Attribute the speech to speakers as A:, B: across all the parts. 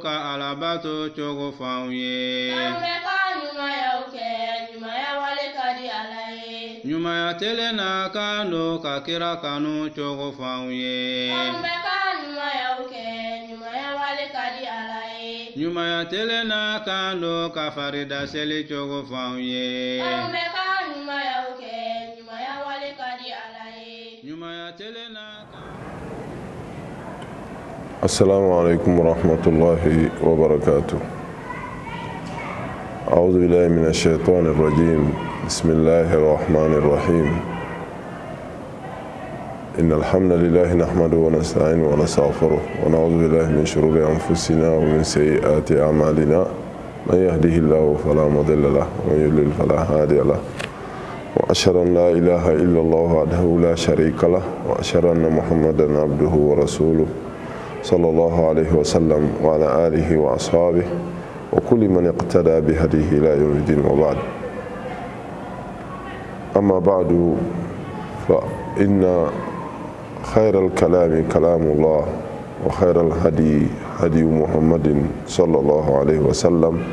A: ka alabato chogo fauye nyuma ya tele na kando ka kira kanu chogo fauye nyuma ya tele na kando ka farida seli chogo fauye nyuma ya tele na
B: السلام عليكم ورحمة الله وبركاته. أعوذ بالله من الشيطان الرجيم. بسم الله الرحمن الرحيم. إن الحمد لله نحمده ونستعينه ونستغفره ونعوذ بالله من شرور أنفسنا ومن سيئات أعمالنا من يهده الله فلا مضل له ومن يضلل فلا هادي له وأشهد أن لا إله إلا الله وحده لا شريك له وأشهد أن محمدا عبده ورسوله صلى الله عليه وسلم وعلى آله وأصحابه وكل من اقتدى بهديه إلى يوم الدين وبعد. أما بعد فإن خير الكلام كلام الله وخير الهدي هدي محمد صلى الله عليه وسلم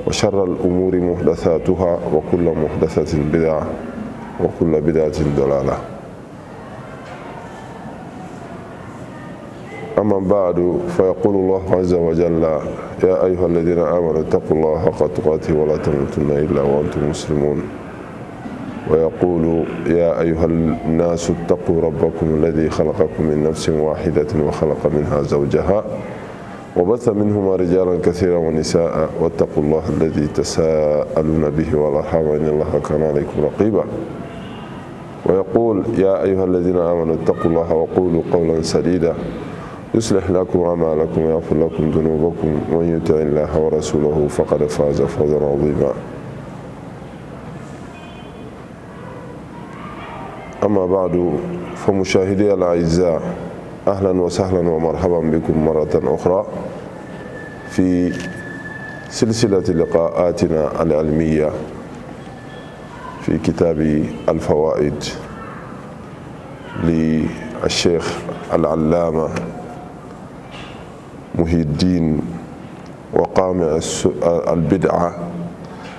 B: وشر الأمور محدثاتها وكل محدثة بدعة وكل بدعة ضلالة. أما بعد فيقول الله عز وجل يا أيها الذين آمنوا اتقوا الله حق تقاته ولا تموتن إلا وأنتم مسلمون ويقول يا أيها الناس اتقوا ربكم الذي خلقكم من نفس واحدة وخلق منها زوجها وبث منهما رجالا كثيرا ونساء واتقوا الله الذي تساءلون به والأرحام إن الله كان عليكم رقيبا ويقول يا أيها الذين آمنوا اتقوا الله وقولوا قولا سديدا يصلح لكم أعمالكم ويغفر لكم ذنوبكم ومن يطع الله ورسوله فقد فاز فوزا عظيما. أما بعد فمشاهدي الأعزاء أهلا وسهلا ومرحبا بكم مرة أخرى في سلسلة لقاءاتنا العلمية في كتاب الفوائد للشيخ العلامة محي الدين وقامع البدعة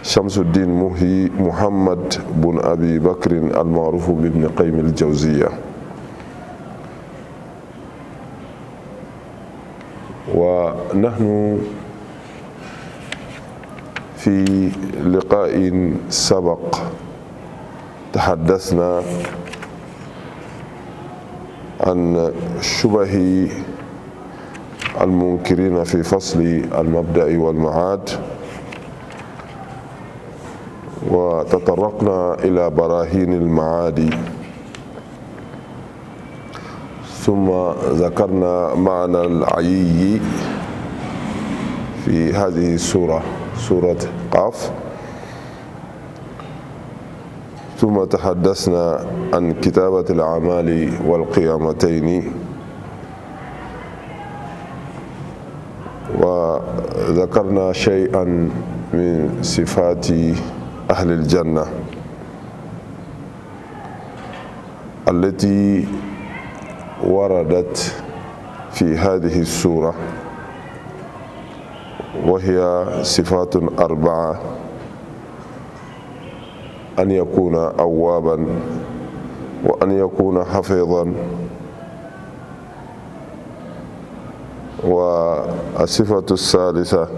B: شمس الدين محي محمد بن أبي بكر المعروف بابن قيم الجوزية. ونحن في لقاء سبق تحدثنا عن شبه المنكرين في فصل المبدأ والمعاد وتطرقنا إلى براهين المعاد ثم ذكرنا معنى العيي في هذه السورة سورة قاف ثم تحدثنا عن كتابة الأعمال والقيامتين وذكرنا شيئا من صفات أهل الجنة التي وردت في هذه السورة وهي صفات 4: أن يكون أوابا وأن يكون حفيظا والصفة الثالثة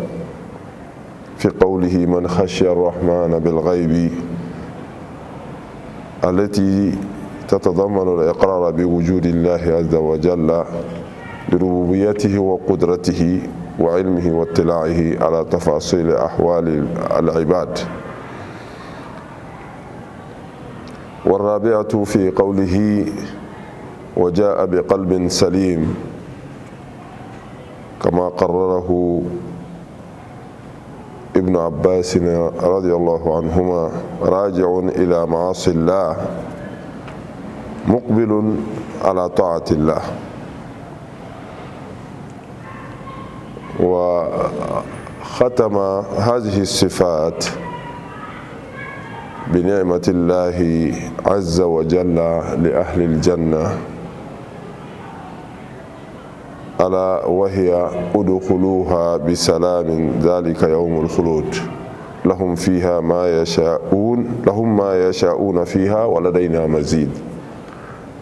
B: في قوله من خشي الرحمن بالغيب التي تتضمن الإقرار بوجود الله عز وجل بربوبيته وقدرته وعلمه واطلاعه على تفاصيل أحوال العباد. والرابعة في قوله وجاء بقلب سليم كما قرره ابن عباس رضي الله عنهما راجع إلى معاصي الله مقبل على طاعة الله. وختم هذه الصفات بنعمة الله عز وجل لأهل الجنة ألا وهي ادخلوها بسلام ذلك يوم الخلود لهم ما يشاءون فيها ولدينا مزيد.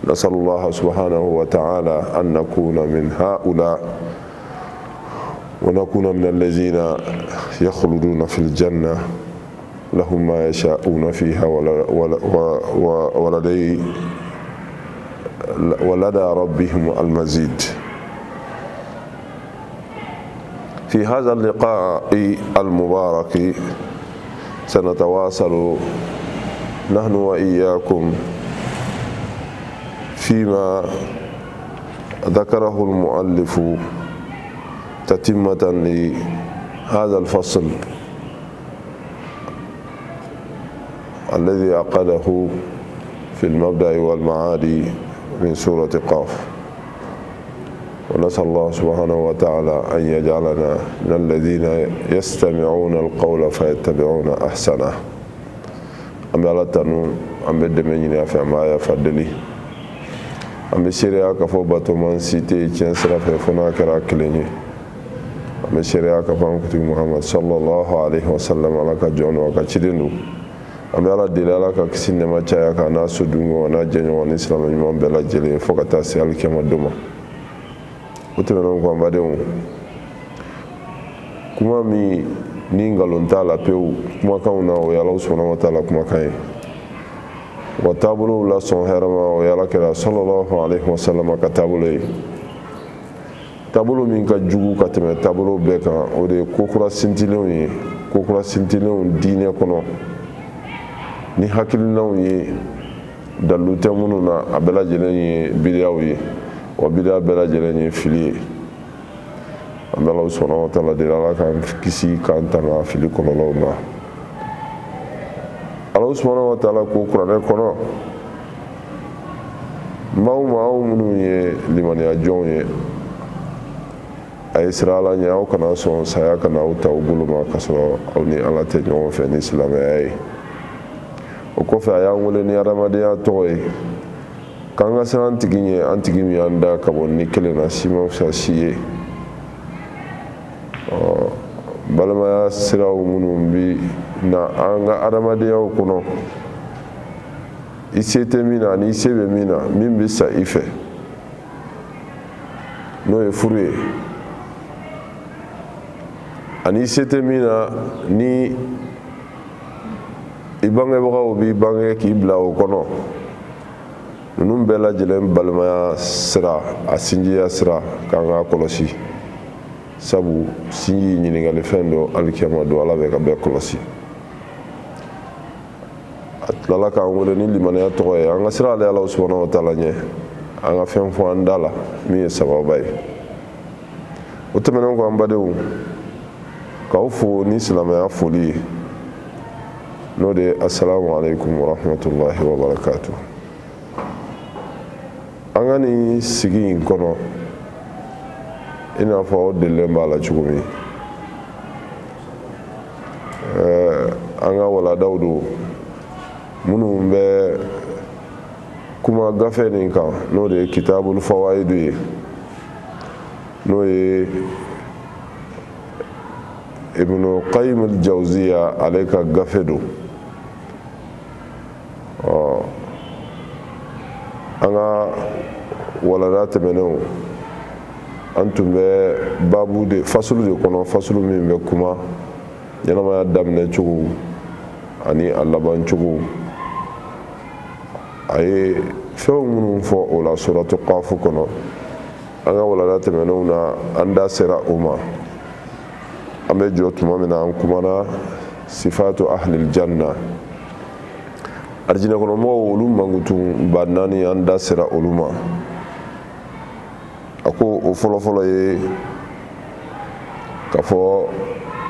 B: نسأل الله سبحانه وتعالى أن نكون من هؤلاء ونكون من الذين يخلدون في الجنة لهم ما يشاءون فيها ولدى ربهم المزيد. في هذا اللقاء المبارك سنتواصل نحن وإياكم فيما ذكره المؤلف تتمة لهذا الفصل الذي عقده في المبدأ والمعاد من سورة قاف. ونسأل الله سبحانه وتعالى أن يجعلنا من الذين يستمعون القول فيتبعون أحسنه. أم يلتنو أم بدمجنا في ما يفضلي أم شريعة كفوبة من سيتي جنسرة في فناكرا كليني أم شريعة كفانكتي محمد صلى الله عليه وسلم على كجون وكتشدنو أم يلا دلالة كسين ما جاء كناس دونغو وناجنو ونسلم يمان بلا جلي فقط سيال كما دوما. Utemeno kwa mbadeu kuma mi ningalonta la peu kuma kauna o yalla subhanahu wa ta'ala kuma kai wa tabulu la son herama o yalla kira sallallahu alaihi wasallam ka tabulu min ka jugu ka teme tabulu be kan o de kokura sintilew ye kokura sintilew diine kono ni hakilinaw ye dalute mununa abela jelen ye bidiyaw ye wa bidia bela jelen fili an Allah subhanahu wa ta'ala de la kan kisi kan tanga fili kololo ma. Allah subhanahu wa ta'ala ko Qur'an kono maw munu ye limaniya jon ye ay sirala nya o kana son saya kana o taw buluma kaso awni ala te jon fe ni islam ay o ko fa ya ngole ni aramadiya toy kanga san tiginye antigimi anda kabon ni kelena sima sa siye balama siraw munum bi na anga aramadiya kono isete mina ni sebe mina min bi sa ife no e fure ani isete mina ni ibange bawo bi bange ki bla o kono nunun bɛɛ lajɛlen balimaya sira a sinjiya sira k'an k'a kɔlɔsi sabu sinji ɲininkali fɛn dɔ alikiyama don ala bɛ ka bɛɛ kɔlɔsi. a tilala k'an wele ni limaniya tɔgɔ ye an ka sira ale ala subhanahu wa ta'ala ɲɛ an ka fɛn fɔ an da la min ye sababa ye. o tɛmɛnen kɔ an badenw k'aw fo ni silamɛya foli ye n'o de ye assalamu alaikum wa rahmatullahi wa barakatuh. An ka nin sigi in kɔnɔ i n'a fɔ o delilen b'a la cogo min an ka waladaw don minnu bɛ kuma gafe nin kan n'o de ye kitabul fawaidu ye n'o ye ibnu qayyim al-jawziya ale ka gafe don. An ka walada tɛmɛnenw an tun bɛ babu de fasulu de kɔnɔ fasulu min bɛ kuma ɲɛnamaya daminɛ cogo ani a laban cogo. a ye fɛnw minnu fɔ o la suratu qafu kɔnɔ an ka walada tɛmɛnenw na an da sera o ma. an bɛ jɔ tuma min na an kumana sifatu ahlil janna arijinɛ kɔnɔmɔgɔw olu mankutun ba naani an da sera olu ma. a ko o fɔlɔfɔlɔ ye k'a fɔ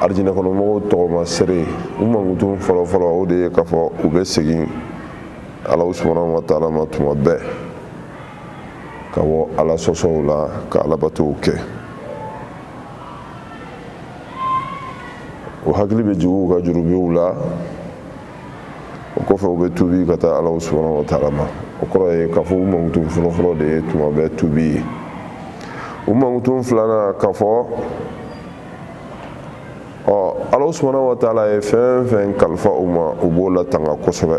B: arijinɛ kɔnɔmɔgɔw tɔgɔma sere u mankutun fɔlɔfɔlɔ o de ye k'a fɔ u bɛ segin ala subhanahu wa ta'ala ma tuma bɛɛ ka bɔ ala sɔsɔw la ka alabatow kɛ. o hakili bɛ jigin u ka jurubiw la o kɔfɛ u bɛ tubi ka taa ala subhanahu wa ta'ala ma. o kɔrɔ ye k'a fɔ u mankutun fɔlɔfɔlɔ de ye tuma bɛɛ tubi ye. mangutun filana k'a fɔ Ala subhanahu wa ta'ala ye fɛn fɛn kalifa u ma u b'o latanga kosɛbɛ.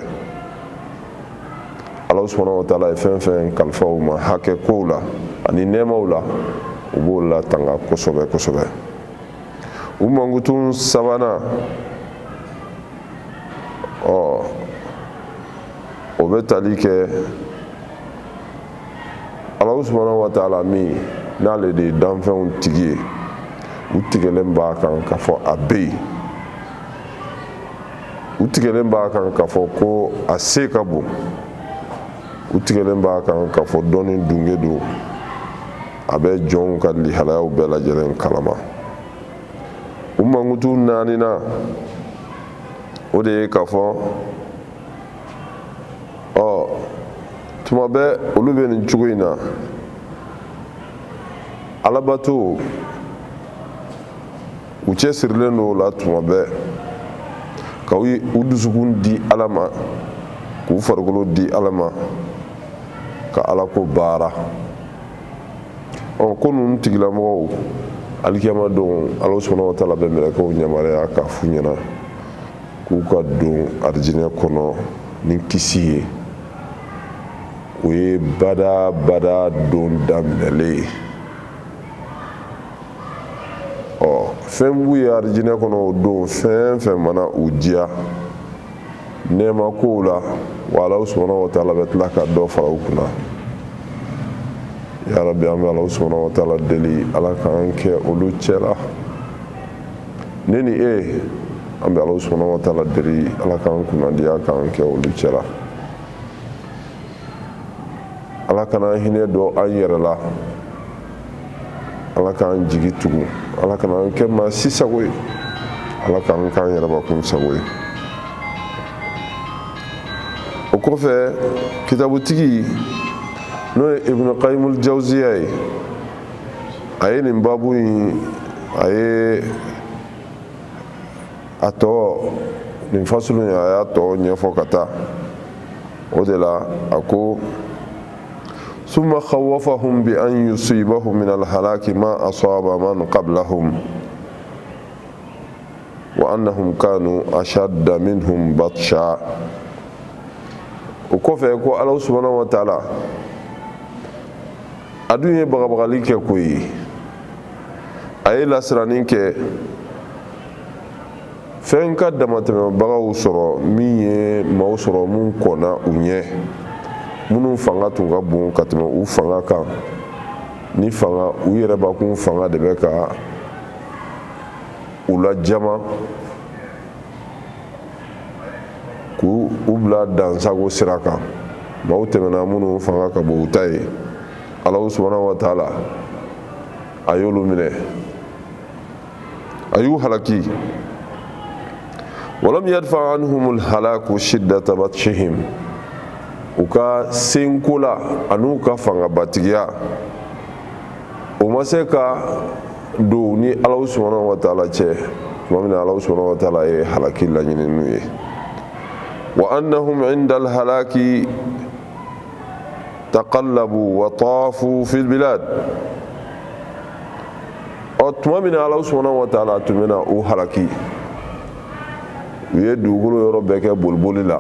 B: Ala subhanahu wa ta'ala ye fɛn fɛn kalifa u ma hakɛ kow la ani nɛɛmaw la u b'o latanga kosɛbɛ kosɛbɛ. U mangutun sabanan o bɛ tali kɛ Ala subhanahu wa ta'ala min n'ale de ye danfɛnw tigi ye u tigɛlen b'a kan k'a fɔ a bɛ yen, u tigɛlen b'a kan k'a fɔ ko a se ka bon, u tigɛlen b'a kan k'a fɔ dɔnni dunge don a bɛ jɔnw ka lihalayaw bɛɛ lajɛlen kalama. U mankutu naaninan o de ye k'a fɔ tuma bɛɛ olu bɛ nin cogo in na alabato u cɛsirilen don o la tuma bɛɛ ka u dusukun di Ala ma k'u farikolo di Ala ma ka Ala ko baara. Ko ninnu tigilamɔgɔw alikiyama don Ala subhanahu wa ta'ala bɛ mɛlɛkɛw yamaruya k'a f'u ɲɛna k'u ka don arijinɛ kɔnɔ ni kisi ye. O ye bada don daminɛlen ye. Fɛn b'u ye arijinɛ kɔnɔ o don fɛn fɛn mana u diya nɛɛma kow la wa Ala subhanahu wa ta'ala bɛ tila ka dɔ fara u kunna. Ya Rabbi, an bɛ Ala subhanahu wa ta'ala deli Ala k'an kɛ olu cɛ la. Ne ni e an bɛ Ala subhanahu wa ta'ala deli Ala k'an kunnadiya k'an kɛ olu cɛ la. Ala kana hinɛ don an yɛrɛ la, Ala k'an jigi tugu, Ala kana an kɛ maa si sago ye, Ala k'an k'an yɛrɛbakun sago ye. O kɔfɛ kitabutigi n'o ye Ibn Qayyim al-Jawziya ye, a ye nin babu in a ye a tɔ nin fasulu in a y'a tɔ ɲɛfɔ ka taa. O de la a ko ثم خوفهم بأن يصيبهم من الهلاك ما أصاب من قبلهم وأنهم كانوا أشد منهم بطشا. O kɔfɛ ko Ala subhanahu wa ta'ala a dun ye bagabagali kɛ koyi, a ye lasiranin kɛ fɛn ka damatɛmɛbagaw sɔrɔ min ye maaw sɔrɔ mun kɔnna u ɲɛ, minnu fanga tun ka bon ka tɛmɛ u fanga kan, ni fanga u yɛrɛbakun fanga de bɛ ka u lajama k'u bila dansago sira kan. Maaw tɛmɛna minnu fanga ka bon u ta ye, Ala subhanahu wa ta'ala a y'olu minɛ, a y'u halaki. walam yadfa anhumul halaku shiddata batshihim, u ka senko la an'u ka fangabatigiya o ma se ka don ni Ala subhanahu wa ta'ala cɛ tuma min na Ala subhanahu wa ta'ala ye halaki laɲini n'u ye. wa annahum inda al-halaki taqallabu wa tafu fil bilad, tuma min na Ala subhanahu wa ta'ala tun bɛna u halaki u ye dugukolo yɔrɔ bɛɛ kɛ boliboli la,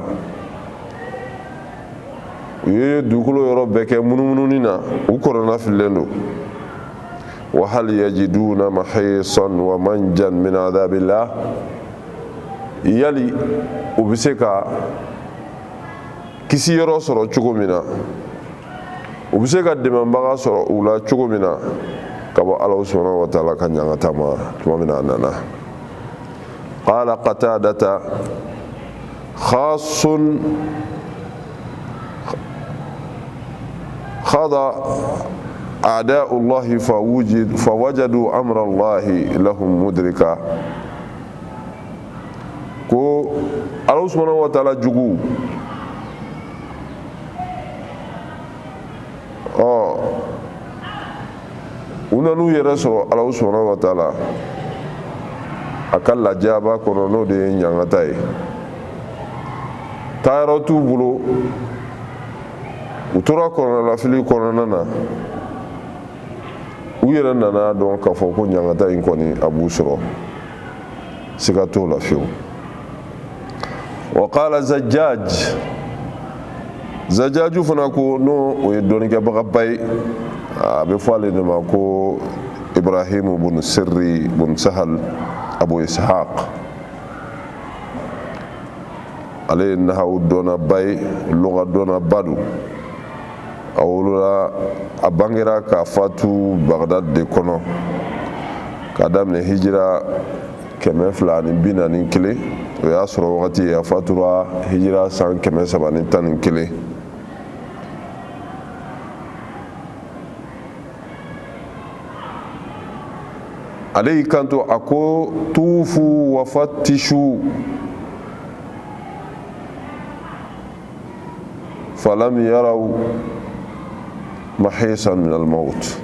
B: u ye dugukolo yɔrɔ bɛɛ kɛ munumununi na, u kɔnɔna fililen don. wa hal yajiduna mahisan wa manjan min adabillah, yali u bɛ se ka kisi yɔrɔ sɔrɔ cogo min na, u bɛ se ka dɛmɛbaga sɔrɔ u la cogo min na ka bɔ Ala subhanahu wa ta'ala ka ɲangata ma tuma min na a nana. qala qatadata khasun khada a'da'ullahi fawajadu amrallahi lahum mudrika. ko Ala subhanahu wa ta'ala jugu u nan'u yɛrɛ sɔrɔ Ala subhanahu wa ta'ala a ka lajaba kɔnɔ n'o de ye ɲangata ye. taayɔrɔ t'u bolo, u tora kɔnɔnafili kɔnɔna na, u yɛrɛ nana dɔn k'a fɔ ko ɲangata in kɔni a b'u sɔrɔ siga t'o la fiyewu. wa qala Zajjaju fana ko n'o o ye dɔnnikɛbagaba ye a bɛ fɔ ale de ma ko Ibrahim bun Sirri bun Sahal Abu Ishaq. ale ye nahawu dɔnnaba ye lɔga dɔnnaba don a wolola a bangera k'a fatu Bagdad de kɔnɔ k'a daminɛ hijira 241 o y'a sɔrɔ wagati a fatura hijira san 311. ale y'i kanto a ko tuufu wa fattishu falam yaraw mahisan min al-maut.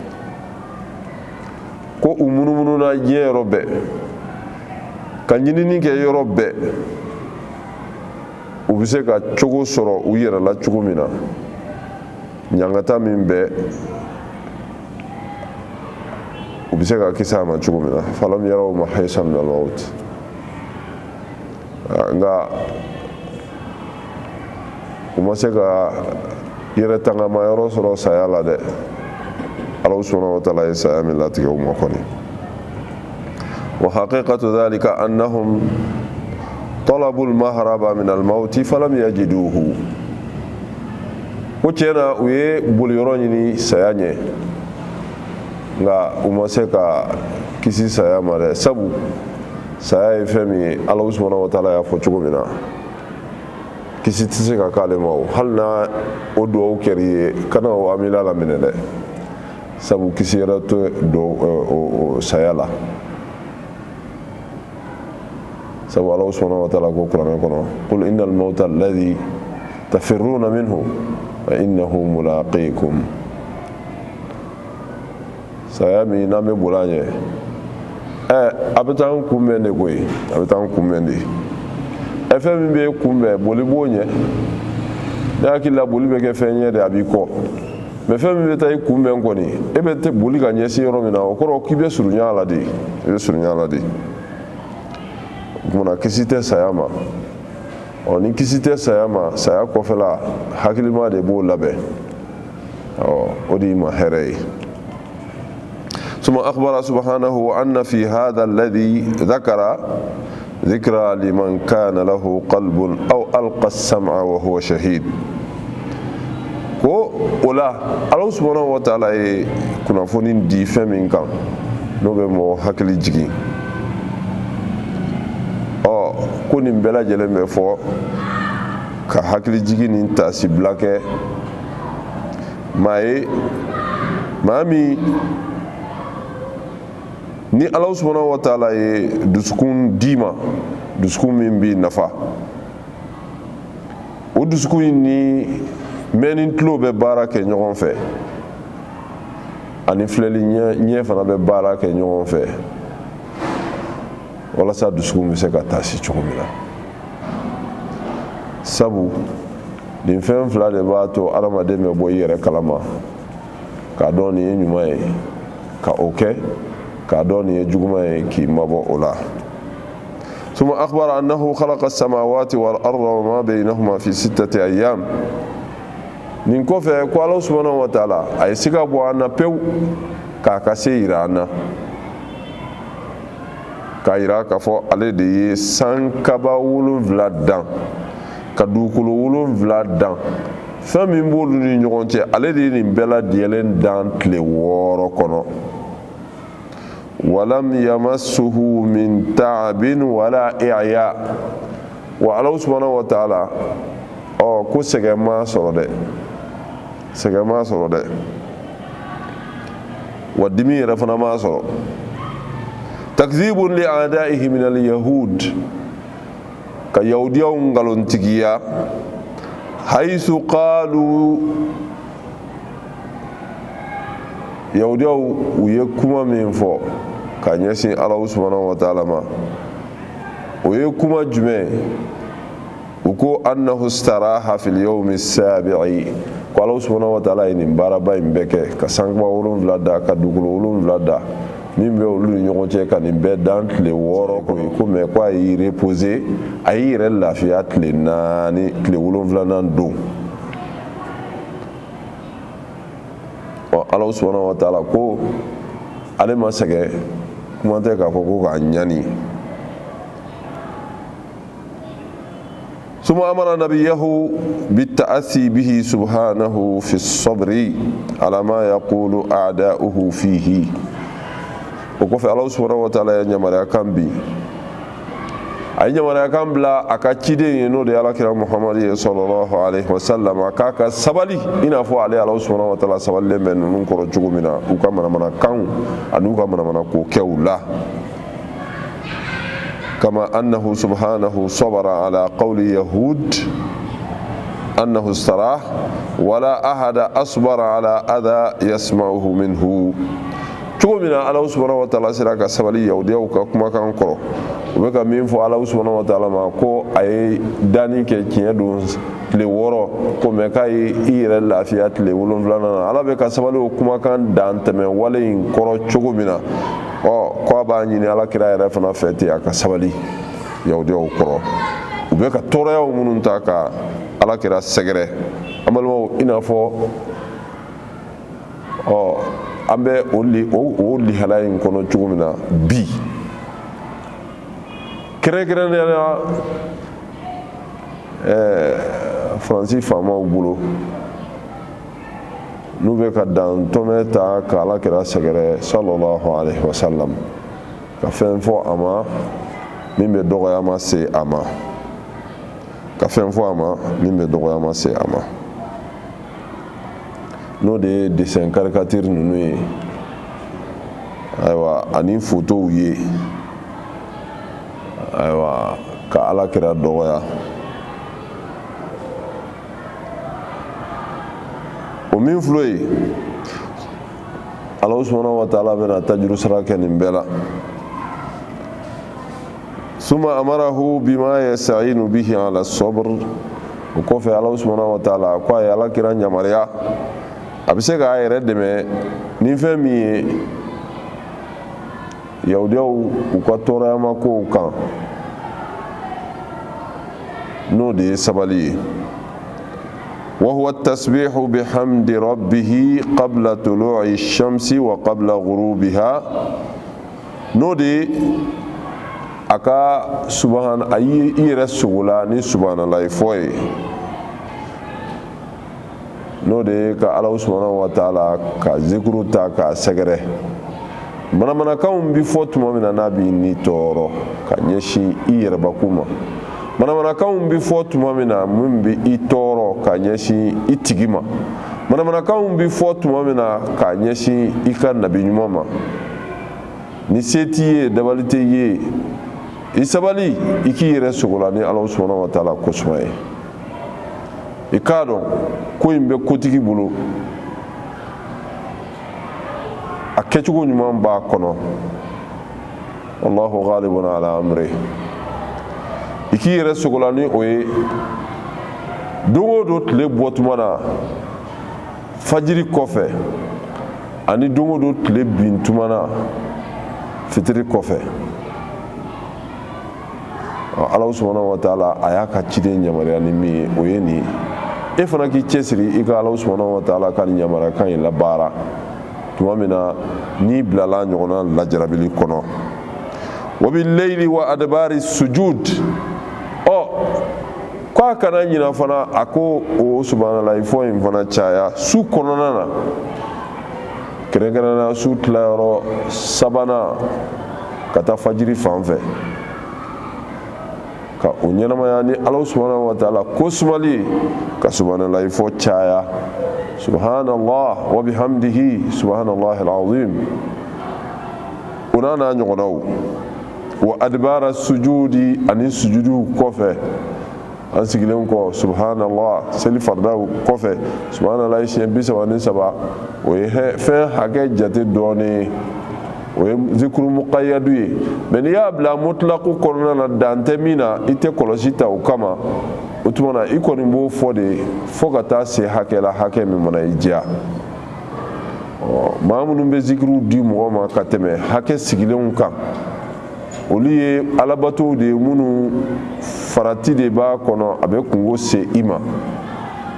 B: ko u munumununa diɲɛ yɔrɔ bɛɛ ka ɲinini kɛ yɔrɔ bɛɛ u bɛ se ka cogo sɔrɔ u yɛrɛ la cogo min na ɲangata min bɛ u bɛ se ka kisi a ma cogo min na falam yaraw mahisan min al-maut. nka u ma se ka yɛrɛ tangama yɔrɔ sɔrɔ saya la dɛ. Ala subhanahu wa ta'ala ye saya min latigɛ u ma kɔni. wa haqiqatu dhalika annahum talabu al-mahraba min al-maut falam yajiduhu. ko tiɲɛna u ye boliyɔrɔ ɲini saya ɲɛ nka u ma se ka kisi saya ma dɛ. sabu saya ye fɛn min ye Ala subhanahu wa ta'ala y'a fɔ cogo min na kisi tɛ se ka k'ale ma o hali na o duwawu kɛr'i ye kana o amina laminɛ dɛ. sabu kisi yɛrɛ tɛ o saya la. sabu Ala subhanahu wa ta'ala ko kuranɛ kɔnɔ qul innal mawta alladhi tafirruna minhu fa innahu mulaqikum. saya min n'an bɛ boli a ɲɛ a bɛ taa an kunbɛn de koyi a bɛ taa an kunbɛn de. fɛn min bɛ kunbɛn boli b'o ɲɛ ne hakili la boli bɛ kɛ fɛn ɲɛ de a b'i kɔ mɛ fɛn min bɛ taa i kunbɛn kɔni e bɛ boli ka ɲɛsin yɔrɔ min na o kɔrɔ k'i bɛ surunya a la de i bɛ surunya a la de. o kumana kisi tɛ saya ma ni kisi tɛ saya ma saya kɔfɛla hakilima de b'o labɛn o de y'i ma hɛrɛ ye. ثم أخبر سبحانه أن في هذا الذي ذكر ذكرى لمن كان له قلب أو ألقى السمع وهو شهيد. ko o la Ala subhanahu wa ta'ala ye kunnafoni di fɛn min kan n'o bɛ mɔgɔ hakili jigin ko nin bɛɛ lajɛlen bɛ fɔ ka hakili jigin nin tasibila kɛ maa ye maa min ni Ala subhanahu wa ta'ala ye dusukun d'i ma dusukun min b'i nafa o dusukun in ni mɛn ni tulo bɛ baara kɛ ɲɔgɔn fɛ ani filɛli ɲɛ fana bɛ baara kɛ ɲɔgɔn fɛ walasa dusukun bɛ se ka taasi cogo min na. sabu nin fɛn fila de b'a to adamaden bɛ bɔ i yɛrɛ kalama k'a dɔn nin ye ɲuman ye ka o kɛ k'a dɔn nin ye juguman ye k'i mabɔ o la. ثم أخبر أنه خلق السماوات والأرض وما بينهما في 6 أيام. nin kɔfɛ ko Ala subhanahu wa ta'ala a ye siga bɔ an na pewu k'a ka se yira an na k'a yira k'a fɔ ale de ye sankaba 7 dan ka dugukolo 7 dan fɛn min b'olu ni ɲɔgɔn cɛ ale de ye nin bɛɛ lajɛlen dan tile 6 kɔnɔ. walam yamassuhu min ta'abin wala i'ya. wa Ala subhanahu wa ta'ala ko sɛgɛn ma sɔrɔ dɛ sɛgɛn ma sɔrɔ dɛ wa dimi yɛrɛ fana ma sɔrɔ. takdhibun li a'da'ihi min al-yahud ka yahudiyaw ngalontigiya haythu qalu yahudiyaw u ye kuma min fɔ ka ɲɛsin Ala subhanahu wa ta'ala ma o ye kuma jumɛn u ko annahu istaraha fil yawmi as-sabi'i ko Ala subhanahu wa ta'ala ye nin baaraba in bɛɛ kɛ ka sankuma 7 da ka dugukolo 7 da min bɛ olu ni ɲɔgɔn cɛ ka nin bɛɛ dan tile 6 ko ye ko mais ko a y'i reposer a y'i yɛrɛ lafiya tile 4 tile 7nan don. Ala subhanahu wa ta'ala ko ale ma sɛgɛn kuma tɛ k'a fɔ ko k'a ɲani. ثم أمر نبيه بالتأسي به سبحانه في الصبر على ما يقول أعداؤه فيه. وكفى الله سبحانه وتعالى ينمر يكامبي أي نمر يكامبلا أكاكيدي ينود على كلام محمد صلى الله عليه وسلم أكاكا سبالي إن أفو عليه الله سبحانه وتعالى سبالي من ننكر جومنا وكامنا منا كان أنوكا منا منا كوكيولا كما أنه سبحانه صبر على قول يهود أنه استراح ولا أحد أصبر على أذى يسمعه منه. تقولنا الله سبحانه وتعالى سراك سبالي يهوديا وكما كان كرو وبك مين فو الله سبحانه وتعالى ما كو أي داني كي دون لورو كم كاي إير اللافيات لولون فلانا الله بك سبالي وكما كان دان تمن ولين كرو تقولنا ko aba ɲini ala kira yɛrɛ fana fɛ ten a ka sabali yahudiyaw kɔrɔ u bɛ ka tɔɔrɔyaw minnu ta ka ala kira sɛgɛrɛ an balimaw i n'a fɔ an bɛ o lihala in kɔnɔ cogo min na bi kɛrɛnkɛrɛnnenya faransi faamaw bolo n'u bɛ ka dan tɔmɛ ta ka ala kira sɛgɛrɛ sallallahu alaihi wasallam ka fɛn fɔ a ma min bɛ dɔgɔyama se a ma ka fɛn fɔ a ma min bɛ dɔgɔyama se a ma n'o de ye dessin caricature ninnu ye ayiwa ani photow ye ayiwa ka ala kira dɔgɔya o min filɛ ye Ala subhanahu wa ta'ala bɛna tajuru sara kɛ nin bɛɛ la. Suma amarahu bima yasta'inu bihi ala sabr. O kɔfɛ Ala subhanahu wa ta'ala ko a ye ala kira yamaruya a bɛ se k'a yɛrɛ dɛmɛ ni fɛn min ye yahudiyaw u ka tɔɔrɔyamakow kan n'o de ye sabali ye. وهو التسبيح بحمد ربه قبل طلوع الشمس وقبل غروبها نودي أكا سبحان أي يرسولا ني سبحان الله فوي نودي كا الله سبحانه وتعالى كا ذكر تا كا سغره mana kan bi fo tuma mina na bi ni toro ka nyeshi iyerabakuma mana kan bi fo tuma mina mun bi I toro ka nyeshi itigima mana kan bi fo tuma mina ka nyeshi ika nabi nyuma ni setiye dabalite ye isabali iki yere sogola ni Allah subhanahu wa ta'ala kosmaye ikado ko imbe kotigi bulu a kɛcogo ɲuman b'a kɔnɔ wallahu ghalibun ala amri i k'i yɛrɛ sogola ni o ye don o don tile bɔ tuma na fajiri kɔfɛ ani don o don tile bin tuma na fitiri kɔfɛ Ala subhanahu wa ta'ala a y'a ka ciden yamaruya ni min ye o ye nin e fana k'i cɛsiri i ka Ala subhanahu wa ta'ala ka nin yamaruyakan in labaara tuma min na ni bilala ɲɔgɔnna lajarabili kɔnɔ wa bil layli wa adbari sujud ko a kana ɲina fana a ko o subhanallah fɔ in fana caya su kɔnɔna na kɛrɛnkɛrɛnnenya su tilayɔrɔ sabanan ka taa fajiri fan fɛ ka o ɲɛnamaya ni Ala subhanahu wa ta'ala ko sumali ka subhanallah fɔ caya subhanallah wa bihamdihi subhanallah alazim unana ɲɔgɔnnaw wa adbara sujudi ani sujudu kɔfɛ an sigilen kɔ subhanallah seli fardaw kɔfɛ subhanallah siɲɛ 33 o ye fɛn hakɛ jate dɔɔni o ye zikru muqayyadu ye mais n'i y'a bila mutlaqu kɔnɔna na dan tɛ min na i tɛ kɔlɔsi ta o kama o tuma na i kɔni b'o fɔ de fo ka taa se hakɛ la hakɛ min mana i diya maa minnu bɛ zikiriw di mɔgɔ ma ka tɛmɛ hakɛ sigilenw kan olu ye alabatow de ye minnu farati de b'a kɔnɔ a bɛ kungo se i ma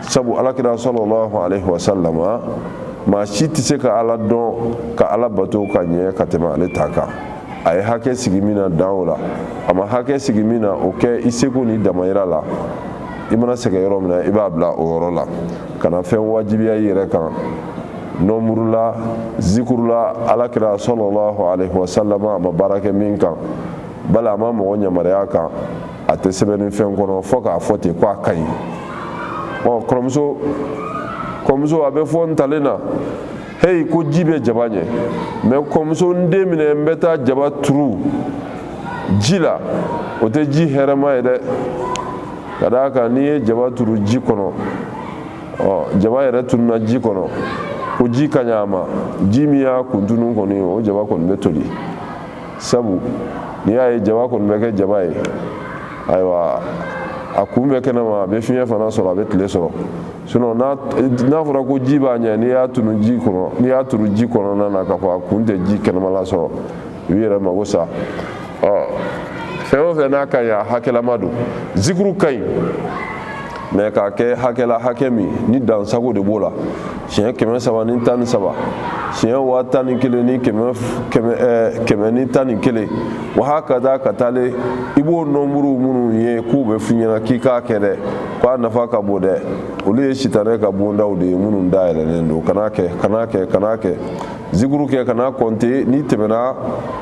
B: sabu alakira sallallahu alaihi wasallam maa si tɛ se ka ala dɔn ka ala bato ka ɲɛ ka tɛmɛ ale ta kan a ye hakɛ sigi min na dan o la a ma hakɛ sigi min na o kɛ i seko ni damayira la i mana sɛgɛn yɔrɔ min na i b'a bila o yɔrɔ la kana fɛn wajibiya i yɛrɛ kan nɔmurula zikurula alakira sallallahu alaihi wasallam a ma baara kɛ min kan bali a ma mɔgɔ yamaruya kan a tɛ sɛbɛnni fɛn kɔnɔ fo k'a fɔ ten ko a ka ɲi kɔmuso a bɛ fɔ ntalen na heyi ko ji bɛ jaba ɲɛ mɛ kɔmuso n den minɛ n bɛ taa jaba turu ji la o tɛ ji hɛrɛma ye dɛ ka d'a kan n'i ye jaba turu ji kɔnɔ jaba yɛrɛ turuna ji kɔnɔ ko ji ka ɲi a ma ji min y'a kuntunu kɔni o jaba kɔni bɛ toli sabu n'i y'a ye jaba kɔni bɛ kɛ jaba ye ayiwa a kun bɛ kɛnɛma a bɛ fiɲɛ fana sɔrɔ a bɛ tile sɔrɔ sinon n'a fɔra ko ji b'a ɲɛ n'i y'a turu ji kɔnɔna na k'a fɔ a kun tɛ ji kɛnɛmala sɔrɔ i b'i yɛrɛ mago sa fɛn o fɛn n'a ka ɲi a hakɛlama don zikuru ka ɲi mɛ k'a kɛ hakɛla hakɛ min ni dansago de b'o la siɲɛ 300 ni 13 siɲɛ 11 ni 111 wa hakada ka taale i b'o nɔnburu minnu ye k'u bɛ f'i ɲɛna k'i k'a kɛ dɛ k'a nafa ka bon dɛ olu ye sitanɛ ka bondaw de ye minnu dayɛlɛnnen don kana kɛ zikuru kɛ kana kɔnte n'i tɛmɛna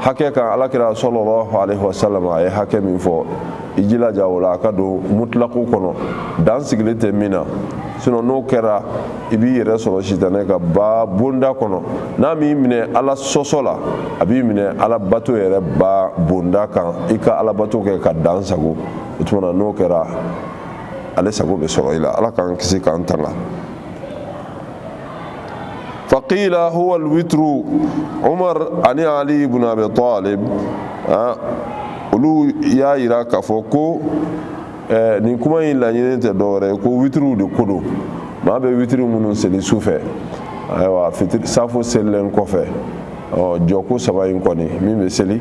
B: hakɛ kan alakira sallallahu alaihi wasallam a ye hakɛ min fɔ i jilaja o la a ka don mutlaku kɔnɔ dan sigilen tɛ min na sinon n'o kɛra i b'i yɛrɛ sɔrɔ sitanɛ ka bonda kɔnɔ n'a m'i minɛ ala sɔsɔ la a b'i minɛ ala bato yɛrɛ bonda kan i ka ala bato kɛ ka dan sago o tuma na n'o kɛra ale sago bɛ sɔrɔ i la ala k'an kisi k'an tanga faqila huwa alwitru umar ani ali ibn abi talib olu y'a yira k'a fɔ ko nin kuma in laɲini tɛ dɔwɛrɛ ye ko witiriw de ko don maa bɛ witiri minnu seli su fɛ ayiwa safo selilen kɔfɛ jɔko 3 in kɔni min bɛ seli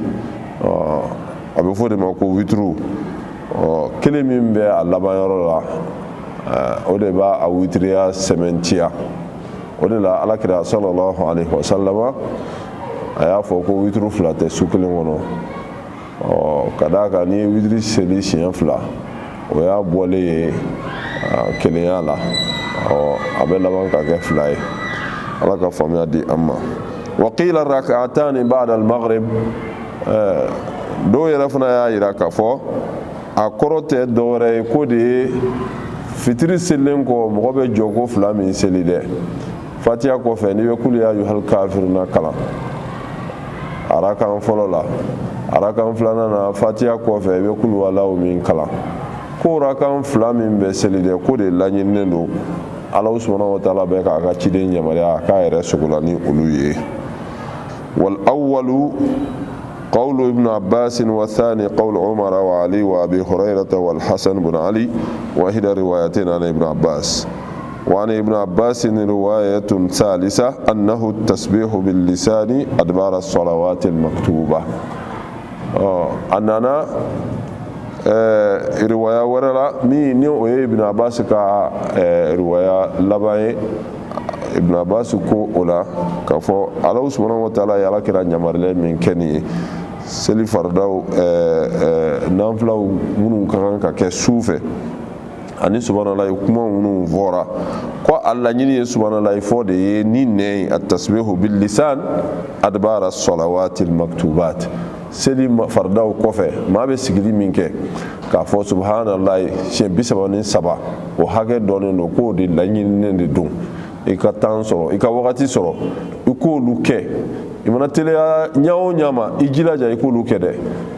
B: a bɛ fɔ de ma ko witiriw kelen min bɛ a laban yɔrɔ la o de b'a witiriya sɛmɛntiya o de la alakira sallallahu alaihi wasallam a y'a fɔ ko witiri 2 tɛ su kelen kɔnɔ ka d'a kan n'i ye witiri seli siɲɛ 2 o y'a bɔlen ye kelenya la a bɛ laban ka kɛ 2 ye ala ka faamuya di an ma wa qila rak'atani ba'da al-maghrib dɔw yɛrɛ fana y'a yira k'a fɔ a kɔrɔ tɛ dɔwɛrɛ ye ko de ye fitiri selilen kɔ mɔgɔ bɛ jɔ ko 2 min seli dɛ fatiha kɔfɛ n'i bɛ kul ya ayyuhal kafiruna kalan arakan fɔlɔ la arakan 2nan na fatiha kɔfɛ i bɛ kul huwallahu min kalan ko rakan 2 min bɛ seli dɛ ko de laɲininen don ala subhanahu wa ta'ala bɛ k'a ka ciden yamaruya a k'a yɛrɛ sogola ni olu ye wal awwalu قول ابن عباس والثاني قول عمر وعلي وأبي هريرة والحسن بن علي وإحدى روايتين عن ابن عباس وعن ابن عباس رواية ثالثة أنه التسبيح باللسان أدبار الصلوات المكتوبة أننا رواية ورلا مين ابن عباس كا رواية لباي ابن عباس ko o la k'a fɔ ala subhanahu wa ta'ala ye ala kira ɲamaralen min kɛ nin ye seli fardaw nanfilaw minnu ka kan ka kɛ su fɛ ani subhanalahi kuma minnu fɔra ko a laɲini ye subhanalahi fɔ de ye ni nɛ ye at-tasbihu bil lisan adbara salawati al-maktubat seli fardaw kɔfɛ maa bɛ sigili min kɛ k'a fɔ subhanalahi siɲɛ 33 o hakɛ dɔnnen don k'o de laɲininen de don i ka temps sɔrɔ i ka wagati sɔrɔ i k'olu kɛ i mana teliya ɲa o ɲa ma i jilaja i k'olu kɛ dɛ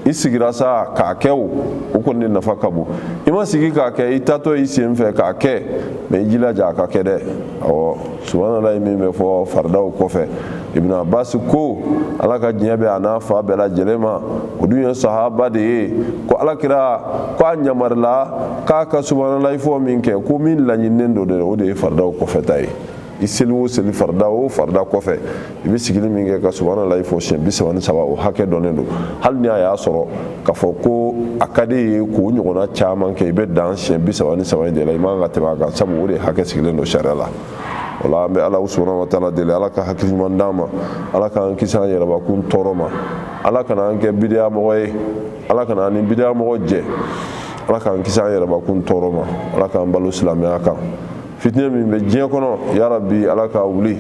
B: i sigira sa k'a kɛ o kɔni de nafa ka bon i ma sigi k'a kɛ i tatɔ i sen fɛ k'a kɛ mɛ i jilaja a ka kɛ dɛ awɔ subhanalahi min bɛ fɔ faridaw kɔfɛ Ibn Abbas ko ala ka diɲɛ bɛ a n'a fa bɛɛ lajɛlen ma o dun ye sahaba de ye ko alakira ko a ɲamarila k'a ka subhanalahi fɔ min kɛ ko min laɲininen don dɛ o de ye faridaw kɔfɛ ta ye i seli o seli farida o farida kɔfɛ i bɛ sigili min kɛ ka subhanalahi fɔ siɲɛ 33 o hakɛ dɔnnen don hali ni a y'a sɔrɔ k'a fɔ ko a ka di ye k'o ɲɔgɔnna caman kɛ i bɛ dan siɲɛ 33 in de la i man ka tɛmɛ a kan sabu o de hakɛ sigilen don sariya la o la an bɛ ala subhanahu wa taala deli ala ka hakili ɲuman d'an ma ala k'an kisi an yɛrɛbakun tɔɔrɔ ma ala kana an kɛ bidiya mɔgɔ ye ala kana an ni bidiya mɔgɔ jɛ ala k'an kisi an yɛrɛbakun tɔɔrɔ ma ala k'an balo silamɛya kan fitnɛ min bɛ diɲɛ kɔnɔ ya rabbi ala k'a wuli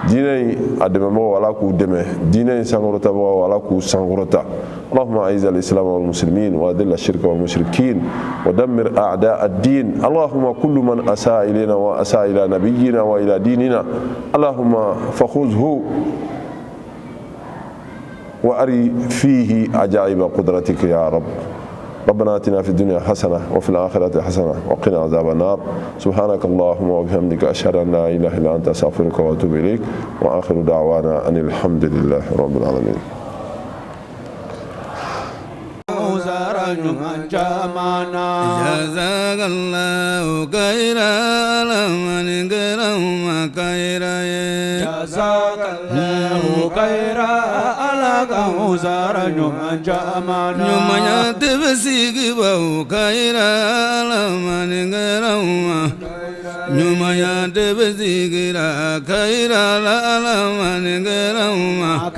B: diinɛ in a dɛmɛbagaw ala k'u dɛmɛ diinɛ in sankɔrɔtabagaw ala k'u sankɔrɔta اللهم أعز الإسلام والمسلمين وأذل الشرك والمشركين ودمر أعداء الدين اللهم كل من أساء إلينا وأساء إلى نبينا وإلى ديننا اللهم فخذه وأري فيه عجائب قدرتك يا رب ربنا آتنا في الدنيا حسنة وفي الآخرة حسنة وقنا عذاب النار سبحانك اللهم وبحمدك أشهد أن لا إله إلا أنت أستغفرك وأتوب إليك وآخر دعوانا أن الحمد لله رب العالمين
A: جزاك الله خيرا لمن كرم خيرا
C: جزاك الله خيرا على كوزار من جامانا
A: من يتبسيك بو خيرا لمن كرم نما يتبسيك خيرا لمن كرم